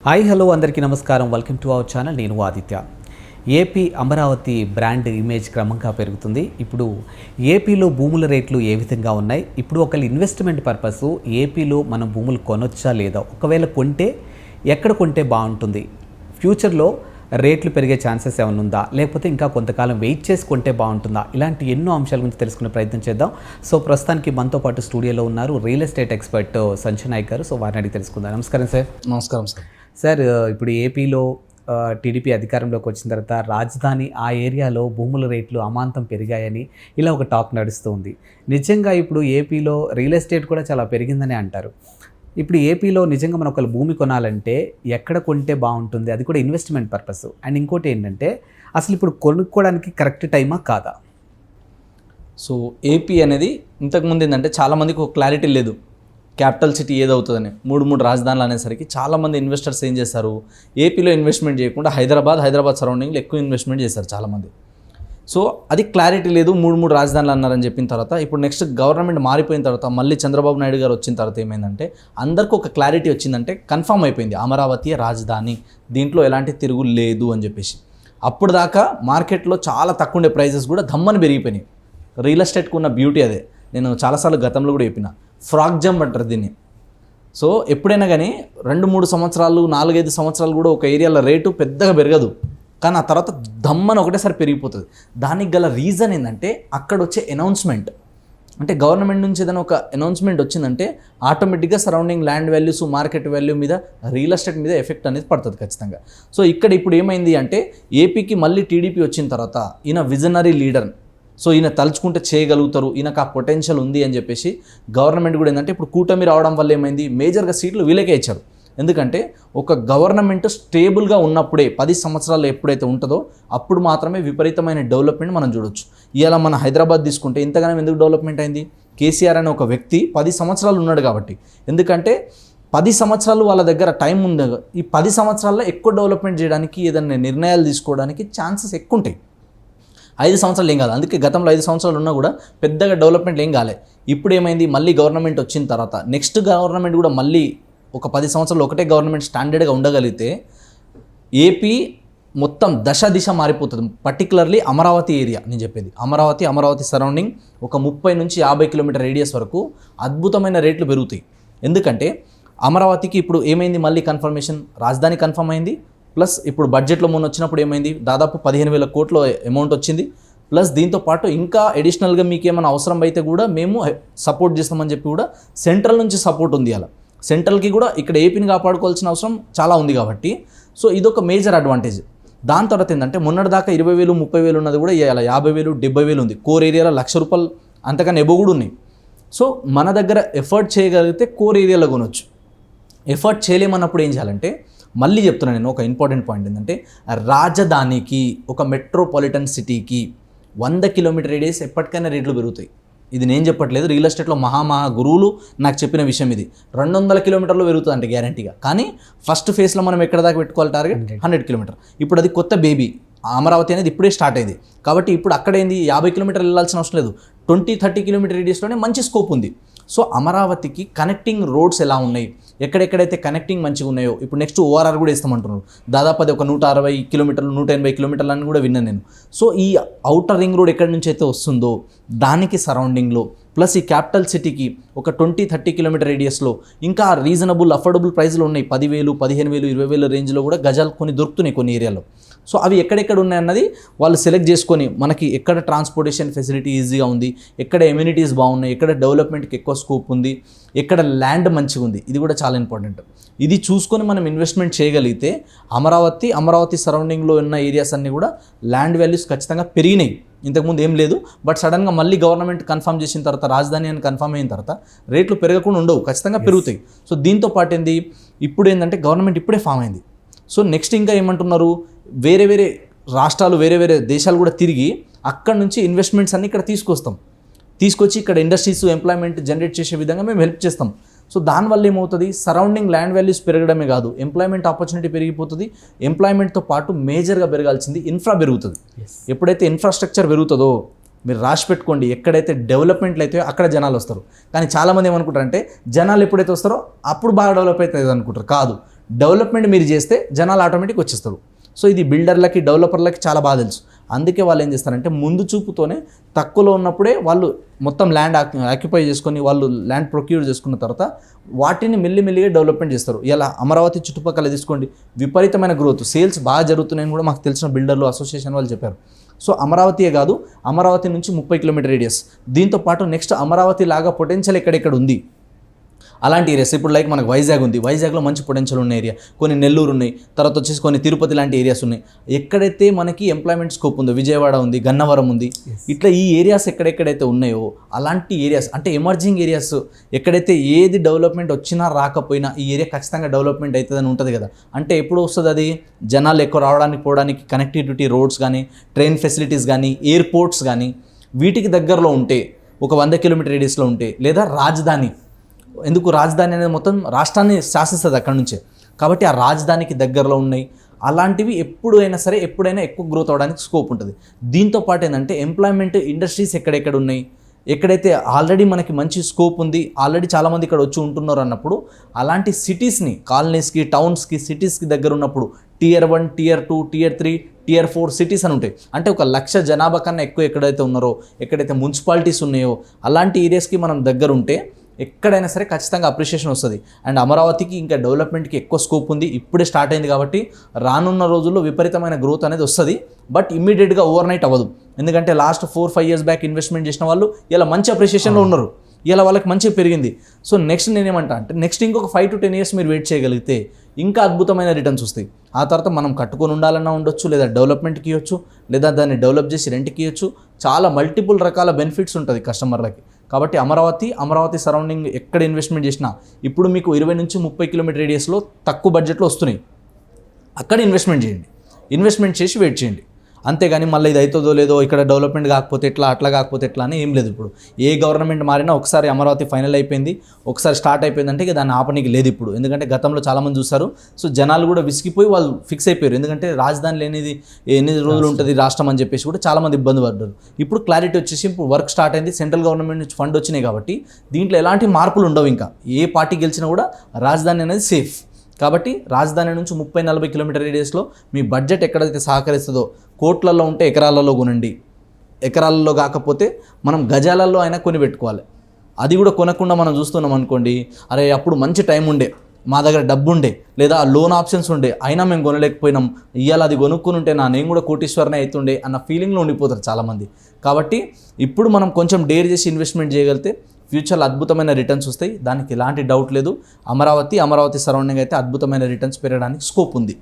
Hi hello అందరికీ నమస్కారం. Welcome to our channel. నేను Aditya. AP Amaravati brand image క్రమంగా పెరుగుతుంది. ఇప్పుడు ఏపీలో భూముల రేట్లు ఏ విధంగా ఉన్నాయి, ఇప్పుడు ఒకవేళ ఇన్వెస్ట్మెంట్ పర్పస్ ఏపీలో మనం భూములు కొనొచ్చా లేదా, ఒకవేళ కొంటే ఎక్కడ కొంటే బాగుంటుంది, ఫ్యూచర్లో రేట్లు పెరిగే ఛాన్సెస్ ఏమైనా ఉందా, లేకపోతే ఇంకా కొంతకాలం వెయిట్ చేసి కొంటే బాగుంటుందా, ఇలాంటి ఎన్నో అంశాల గురించి తెలుసుకునే ప్రయత్నం చేద్దాం. సో ప్రస్తుతానికి మనతో పాటు స్టూడియోలో ఉన్నారు real estate expert Sanjay Nayak గారు. సో వారిని అడిగి తెలుసుకుందాం. నమస్కారం సార్. నమస్కారం సార్. సార్, ఇప్పుడు ఏపీలో టీడీపీ అధికారంలోకి వచ్చిన తర్వాత రాజధాని ఆ ఏరియాలో భూముల రేట్లు అమాంతం పెరిగాయని ఇలా ఒక టాక్ నడుస్తూ ఉంది. నిజంగా ఇప్పుడు ఏపీలో రియల్ ఎస్టేట్ కూడా చాలా పెరిగిందని అంటారు. ఇప్పుడు ఏపీలో నిజంగా మనం ఒకవేళ భూమి కొనాలంటే ఎక్కడ కొంటే బాగుంటుంది, అది కూడా ఇన్వెస్ట్మెంట్ పర్పస్. అండ్ ఇంకోటి ఏంటంటే అసలు ఇప్పుడు కొనుక్కోవడానికి కరెక్ట్ టైమా కాదా? సో ఏపీ అనేది ఇంతకుముందు ఏంటంటే చాలామందికి ఒక క్లారిటీ లేదు, క్యాపిటల్ సిటీ ఏదవుతుందని. మూడు రాజధానులు అనేసరికి చాలామంది ఇన్వెస్టర్స్ ఏం చేస్తారు, ఏపీలో ఇన్వెస్ట్మెంట్ చేయకుండా హైదరాబాద్ సరౌండింగ్లో ఎక్కువ ఇన్వెస్ట్మెంట్ చేస్తారు చాలామంది. సో అది క్లారిటీ లేదు, మూడు రాజధానులు అన్నారని చెప్పిన తర్వాత ఇప్పుడు నెక్స్ట్ గవర్నమెంట్ మారిపోయిన తర్వాత మళ్ళీ చంద్రబాబు నాయుడు గారు వచ్చిన తర్వాత ఏమైందంటే అందరికీ ఒక క్లారిటీ వచ్చిందంటే కన్ఫర్మ్ అయిపోయింది అమరావతి రాజధాని, దీంట్లో ఎలాంటి తిరుగు లేదు అని చెప్పేసి. అప్పుడు దాకా మార్కెట్లో చాలా తక్కువ ఉండే ప్రైజెస్ కూడా ధమ్మని పెరిగిపోయినాయి. రియల్ ఎస్టేట్కి ఉన్న బ్యూటీ అదే. నేను చాలాసార్లు గతంలో కూడా చెప్పిన, ఫ్రాక్ జంప్ అంటారు దీన్ని. సో ఎప్పుడైనా కానీ 2-3 సంవత్సరాలు 4-5 సంవత్సరాలు కూడా ఒక ఏరియాలో రేటు పెద్దగా పెరగదు, కానీ ఆ తర్వాత దమ్మని ఒకటేసారి పెరిగిపోతుంది. దానికి గల రీజన్ ఏంటంటే అక్కడ వచ్చే అనౌన్స్మెంట్. అంటే గవర్నమెంట్ నుంచి ఏదైనా ఒక అనౌన్స్మెంట్ వచ్చిందంటే ఆటోమేటిక్గా surrounding land values, market value మీద, రియల్ ఎస్టేట్ మీద ఎఫెక్ట్ అనేది పడుతుంది ఖచ్చితంగా. సో ఇక్కడ ఇప్పుడు ఏమైంది అంటే ఏపీకి మళ్ళీ టీడీపీ వచ్చిన తర్వాత ఈయన విజనరీ లీడర్, సో ఈయన తలుచుకుంటే చేయగలుగుతారు, ఈయనకు ఆ పొటెన్షియల్ ఉంది అని చెప్పేసి గవర్నమెంట్ కూడా ఏంటంటే ఇప్పుడు కూటమి రావడం వల్ల ఏమైంది, మేజర్గా సీట్లు వీళ్ళకే ఇచ్చారు. ఎందుకంటే ఒక గవర్నమెంట్ స్టేబుల్గా ఉన్నప్పుడే 10 సంవత్సరాలు ఎప్పుడైతే ఉంటుందో అప్పుడు మాత్రమే విపరీతమైన డెవలప్మెంట్ మనం చూడొచ్చు. ఇవాళ మన హైదరాబాద్ తీసుకుంటే ఇంతగానో ఎందుకు డెవలప్మెంట్ అయింది, కేసీఆర్ అనే ఒక వ్యక్తి 10 సంవత్సరాలు ఉన్నాడు కాబట్టి. ఎందుకంటే 10 సంవత్సరాలు వాళ్ళ దగ్గర టైం ఉంది. ఈ 10 సంవత్సరాల్లో ఎక్కువ డెవలప్మెంట్ చేయడానికి, ఏదైనా నిర్ణయాలు తీసుకోవడానికి ఛాన్సెస్ ఎక్కువ ఉంటాయి. 5 సంవత్సరాలు ఏం కాదు. అందుకే గతంలో 5 సంవత్సరాలు ఉన్నా కూడా పెద్దగా డెవలప్మెంట్ ఏం కాలే. ఇప్పుడు ఏమైంది, మళ్ళీ గవర్నమెంట్ వచ్చిన తర్వాత నెక్స్ట్ గవర్నమెంట్ కూడా మళ్ళీ ఒక 10 సంవత్సరాలు ఒకటే గవర్నమెంట్ స్టాండర్డ్గా ఉండగలిగితే ఏపీ మొత్తం దిశ మారిపోతుంది. పర్టికులర్లీ అమరావతి ఏరియా నేను చెప్పేది, అమరావతి సరౌండింగ్ ఒక 30 నుంచి 50 కిలోమీటర్ రేడియస్ వరకు అద్భుతమైన రేట్లు పెరుగుతాయి. ఎందుకంటే అమరావతికి ఇప్పుడు ఏమైంది, మళ్ళీ కన్ఫర్మేషన్ రాజధాని కన్ఫర్మ్ అయింది. ప్లస్ ఇప్పుడు బడ్జెట్లో మొన్న వచ్చినప్పుడు ఏమైంది, దాదాపు 15,000 కోట్ల అమౌంట్ వచ్చింది. ప్లస్ దీంతో పాటు ఇంకా అడిషనల్గా మీకు ఏమైనా అవసరం అయితే కూడా మేము సపోర్ట్ చేస్తామని చెప్పి కూడా సెంట్రల్ నుంచి సపోర్ట్ ఉంది. అలా సెంట్రల్కి కూడా ఇక్కడ ఏపీని కాపాడుకోవాల్సిన అవసరం చాలా ఉంది కాబట్టి సో ఇదొక మేజర్ అడ్వాంటేజ్. దాని తర్వాత ఏంటంటే మొన్నటి దాకా 20,000 30,000 ఉన్నది కూడా ఇలా 50,000 70,000 ఉంది. కోర్ ఏరియాలో ₹1,00,000 అంతకన్నా ఎబో కూడా ఉన్నాయి. సో మన దగ్గర ఎఫర్ట్ చేయగలిగితే కోర్ ఏరియాలో కొనవచ్చు. ఎఫర్ట్ చేయలేమన్నప్పుడు ఏం చేయాలంటే, మళ్ళీ చెప్తున్నాను నేను, ఒక ఇంపార్టెంట్ పాయింట్ ఏంటంటే రాజధానికి, ఒక మెట్రోపాలిటన్ సిటీకి 100 కిలోమీటర్ రేడియస్ ఎప్పటికైనా రేట్లు పెరుగుతాయి. ఇది నేను చెప్పట్లేదు, రియల్ ఎస్టేట్లో మహా గురువులు నాకు చెప్పిన విషయం ఇది. 200 కిలోమీటర్లు పెరుగుతుంది అంటే గ్యారంటీగా. కానీ ఫస్ట్ ఫేజ్లో మనం ఎక్కడ దాకా పెట్టుకోవాలి టార్గెట్, 100 కిలోమీటర్. ఇప్పుడు అది కొత్త బేబీ, అమరావతి అనేది ఇప్పుడే స్టార్ట్ అయింది కాబట్టి ఇప్పుడు అక్కడేంది 50 కిలోమీటర్లు వెళ్ళాల్సిన అవసరం లేదు, 20-30 కిలోమీటర్ రేడియస్లోనే మంచి స్కోప్ ఉంది. సో అమరావతికి కనెక్టింగ్ రోడ్స్ ఎలా ఉన్నాయి, ఎక్కడెక్కడైతే కనెక్టింగ్ మంచిగా ఉన్నాయో, ఇప్పుడు నెక్స్ట్ ఓఆర్ఆర్ కూడా ఇస్తామంటున్నారు. దాదాపు అది ఒక 160 కిలోమీటర్లు 180 కిలోమీటర్లు అని కూడా విన్నాను నేను. సో ఈ ఔటర్ రింగ్ రోడ్ ఎక్కడి నుంచి అయితే వస్తుందో దానికి సరౌండింగ్లో, ప్లస్ ఈ క్యాపిటల్ సిటీకి ఒక 20-30 కిలోమీటర్ రేడియస్లో ఇంకా రీజనబుల్ అఫోర్డబుల్ ప్రైస్లో ఉన్నాయి. 10,000 15,000 20,000 రేంజ్లో కూడా గజాలు కొన్ని దొరుకుతున్నాయి కొన్ని ఏరియాలో. సో అవి ఎక్కడెక్కడ ఉన్నాయన్నది వాళ్ళు సెలెక్ట్ చేసుకొని మనకి ఎక్కడ ట్రాన్స్పోర్టేషన్ ఫెసిలిటీ ఈజీగా ఉంది, ఎక్కడ ఎమ్యూనిటీస్ బాగున్నాయి, ఎక్కడ డెవలప్మెంట్కి ఎక్కువ స్కోప్ ఉంది, ఎక్కడ ల్యాండ్ మంచిగా ఉంది, ఇది కూడా చాలా ఇంపార్టెంట్. ఇది చూసుకొని మనం ఇన్వెస్ట్మెంట్ చేయగలిగితే అమరావతి సరౌండింగ్లో ఉన్న ఏరియాస్ అన్నీ కూడా ల్యాండ్ వాల్యూస్ ఖచ్చితంగా పెరిగినాయి. ఇంతకుముందు ఏం లేదు, బట్ సడన్గా మళ్ళీ గవర్నమెంట్ కన్ఫర్మ్ చేసిన తర్వాత, రాజధాని అని కన్ఫర్మ్ అయిన తర్వాత రేట్లు పెరగకుండా ఉండవు, ఖచ్చితంగా పెరుగుతాయి. సో దీంతో పాటు ఏంది, ఇప్పుడు ఏంటంటే గవర్నమెంట్ ఇప్పుడే ఫామ్ అయింది. సో నెక్స్ట్ ఇంకా ఏమంటున్నారు, వేరే రాష్ట్రాలు వేరే దేశాలు కూడా తిరిగి అక్కడ నుంచి ఇన్వెస్ట్మెంట్స్ అన్ని ఇక్కడ తీసుకొచ్చి ఇక్కడ ఇండస్ట్రీస్ ఎంప్లాయ్మెంట్ జనరేట్ చేసే విధంగా మేము హెల్ప్ చేస్తాం. సో దానివల్ల ఏమవుతుంది, సరౌండింగ్ ల్యాండ్ వాల్యూస్ పెరగడమే కాదు, ఎంప్లాయ్మెంట్ ఆపర్చునిటీ పెరిగిపోతుంది. ఎంప్లాయ్మెంట్తో పాటు మేజర్గా పెరగాల్సింది ఇన్ఫ్రా పెరుగుతుంది. ఎప్పుడైతే ఇన్ఫ్రాస్ట్రక్చర్ పెరుగుతుందో మీరు రాసి పెట్టుకోండి, ఎక్కడైతే డెవలప్మెంట్లు అయితే అక్కడ జనాలు వస్తారు. కానీ చాలామంది ఏమనుకుంటారంటే జనాలు ఎప్పుడైతే వస్తారో అప్పుడు బాగా డెవలప్ అవుతుంది అనుకుంటారు. కాదు, డెవలప్మెంట్ మీరు చేస్తే జనాలు ఆటోమేటిక్ వచ్చేస్తారు. సో ఇది బిల్డర్లకి డెవలపర్లకి చాలా బాగా తెలుసు. అందుకే వాళ్ళు ఏం చేస్తారంటే ముందు చూపుతోనే తక్కువలో ఉన్నప్పుడే వాళ్ళు మొత్తం ల్యాండ్ ఆక్యుపై చేసుకొని వాళ్ళు ల్యాండ్ ప్రొక్యూర్ చేసుకున్న తర్వాత వాటిని మెల్లిమెల్లిగా డెవలప్మెంట్ చేస్తారు. ఇలా అమరావతి చుట్టుపక్కల తీసుకోండి, విపరీతమైన గ్రోత్, సేల్స్ బాగా జరుగుతున్నాయని కూడా మాకు తెలిసిన బిల్డర్లు అసోసియేషన్ వాళ్ళు చెప్పారు. సో అమరావతియే కాదు, అమరావతి నుంచి 30 కిలోమీటర్ రేడియస్, దీంతో పాటు నెక్స్ట్ అమరావతి లాగా పొటెన్షియల్ ఎక్కడెక్కడ ఉంది అలాంటి ఏరియాస్. ఇప్పుడు లైక్ మనకు వైజాగ్ ఉంది, వైజాగ్లో మంచి పొటెన్షియల్ ఉన్న ఏరియా, కొన్ని నెల్లూరు ఉన్నాయి, తర్వాత వచ్చేసి కొన్ని తిరుపతి లాంటి ఏరియాస్ ఉన్నాయి. ఎక్కడైతే మనకి ఎంప్లాయ్మెంట్ స్కోప్ ఉందో, విజయవాడ ఉంది, గన్నవరం ఉంది, ఇట్లా ఈ ఏరియాస్ ఎక్కడెక్కడైతే ఉన్నాయో అలాంటి ఏరియాస్ అంటే ఎమర్జింగ్ ఏరియాస్, ఎక్కడైతే ఏది డెవలప్మెంట్ వచ్చినా రాకపోయినా ఈ ఏరియా ఖచ్చితంగా డెవలప్మెంట్ అవుతుందని ఉంటుంది కదా. అంటే ఎప్పుడు వస్తుంది అది, జనాలు ఎక్కువ రావడానికి పోవడానికి కనెక్టివిటీ, రోడ్స్ కానీ, ట్రైన్ ఫెసిలిటీస్ కానీ, ఎయిర్పోర్ట్స్ కానీ వీటికి దగ్గరలో ఉంటే, ఒక 100 కిలోమీటర్ రేడియస్లో ఉంటే, లేదా రాజధాని, ఎందుకు రాజధాని అనేది మొత్తం రాష్ట్రాన్ని శాసిస్తుంది అక్కడ నుంచే, కాబట్టి ఆ రాజధానికి దగ్గరలో ఉన్నాయి. అలాంటివి ఎప్పుడైనా ఎక్కువ గ్రోత్ అవ్వడానికి స్కోప్ ఉంటుంది. దీంతో పాటు ఏంటంటే ఎంప్లాయ్మెంట్ ఇండస్ట్రీస్ ఎక్కడెక్కడ ఉన్నాయి, ఎక్కడైతే ఆల్రెడీ మనకి మంచి స్కోప్ ఉంది, ఆల్రెడీ చాలామంది ఇక్కడ వచ్చి ఉంటున్నారు అన్నప్పుడు అలాంటి సిటీస్ని, కాలనీస్కి, టౌన్స్కి, సిటీస్కి దగ్గర ఉన్నప్పుడు Tier 1, Tier 2, Tier 3, Tier 4 cities అని ఉంటాయి. అంటే 1,00,000 జనాభా కన్నా ఎక్కువ ఎక్కడైతే ఉన్నారో, ఎక్కడైతే మున్సిపాలిటీస్ ఉన్నాయో అలాంటి ఏరియాస్కి మనం దగ్గర ఉంటే ఎక్కడైనా సరే ఖచ్చితంగా అప్రిషియేషన్ వస్తుంది. అండ్ అమరావతికి ఇంకా డెవలప్మెంట్కి ఎక్కువ స్కోప్ ఉంది, ఇప్పుడే స్టార్ట్ అయింది కాబట్టి రానున్న రోజుల్లో విపరీతమైన గ్రోత్ అనేది వస్తుంది. బట్ ఇమ్మీడియట్గా ఓవర్ నైట్ అవ్వదు, ఎందుకంటే లాస్ట్ 4-5 years బ్యాక్ ఇన్వెస్ట్మెంట్ చేసిన వాళ్ళు ఇలా మంచి అప్రిషియేషన్లో ఉన్నారు, ఇలా వాళ్ళకి మంచిగా పెరిగింది. సో నెక్స్ట్ నేనేమంటా అంటే నెక్స్ట్ ఇంకొక 5 to 10 years మీరు వెయిట్ చేయగలిగితే ఇంకా అద్భుతమైన రిటర్న్స్ వస్తాయి. ఆ తర్వాత మనం కట్టుకొని ఉండాలన్నా ఉండొచ్చు, లేదా డెవలప్మెంట్కి ఇవ్వచ్చు, లేదా దాన్ని డెవలప్ చేసి రెంట్కి ఇవ్వచ్చు. చాలా మల్టిపుల్ రకాల బెనిఫిట్స్ ఉంటుంది కస్టమర్లకి. కాబట్టి అమరావతి సరౌండింగ్ ఎక్కడ ఇన్వెస్ట్మెంట్ చేసినా ఇప్పుడు మీకు 20 నుంచి 30 కిలోమీటర్ రేడియస్లో తక్కువ బడ్జెట్లో వస్తున్నాయి, అక్కడ ఇన్వెస్ట్మెంట్ చేయండి. ఇన్వెస్ట్మెంట్ చేసి వెయిట్ చేయండి. అంతేగాని మళ్ళీ ఇది అవుతుందో లేదో, ఇక్కడ డెవలప్మెంట్ కాకపోతే ఎట్లా, అట్లా కాకపోతే ఎట్లా అని ఏం లేదు. ఇప్పుడు ఏ గవర్నమెంట్ మారినా ఒకసారి అమరావతి ఫైనల్ అయిపోయింది, ఒకసారి స్టార్ట్ అయిపోయిందంటే ఇక దాన్ని ఆపనికి లేదు ఇప్పుడు. ఎందుకంటే గతంలో చాలామంది చూస్తారు. సో జనాలు కూడా విసిగిపోయి వాళ్ళు ఫిక్స్ అయిపోయారు, ఎందుకంటే రాజధాని లేనిది ఎన్ని రోజులు ఉంటుంది రాష్ట్రం అని చెప్పేసి కూడా చాలామంది ఇబ్బంది పడ్డారు. ఇప్పుడు క్లారిటీ వచ్చేసి ఇప్పుడు వర్క్ స్టార్ట్ అయింది, సెంట్రల్ గవర్నమెంట్ నుంచి ఫండ్ వచ్చినాయి కాబట్టి దీంట్లో ఎలాంటి మార్పులు ఉండవు. ఇంకా ఏ పార్టీ గెలిచినా కూడా రాజధాని అనేది సేఫ్. కాబట్టి రాజధాని నుంచి 30-40 కిలోమీటర్ రేడియస్లో మీ బడ్జెట్ ఎక్కడైతే సహకరిస్తుందో, కోట్లలో ఉంటే ఎకరాలలో కొనండి, ఎకరాలలో కాకపోతే మనం గజాలలో అయినా కొని పెట్టుకోవాలి. అది కూడా కొనకుండా మనం చూస్తున్నాం అనుకోండి, అరే అప్పుడు మంచి టైం ఉండే, మా దగ్గర డబ్బు ఉండే, లేదా లోన్ ఆప్షన్స్ ఉండే, అయినా మేము కొనలేకపోయినాం, ఇవాళ అది కొనుక్కుని ఉంటే నేను కూడా కోటీశ్వరనే అవుతుండే అన్న ఫీలింగ్లో ఉండిపోతారు చాలామంది. కాబట్టి ఇప్పుడు మనం కొంచెం డేర్ చేసి ఇన్వెస్ట్మెంట్ చేయగలిగితే ఫ్యూచర్లో అద్భుతమైన రిటర్న్స్ వస్తాయి, దానికి ఎలాంటి డౌట్ లేదు. అమరావతి సరౌండింగ్ అయితే అద్భుతమైన రిటర్న్స్ పెరగడానికి స్కోప్ ఉంది.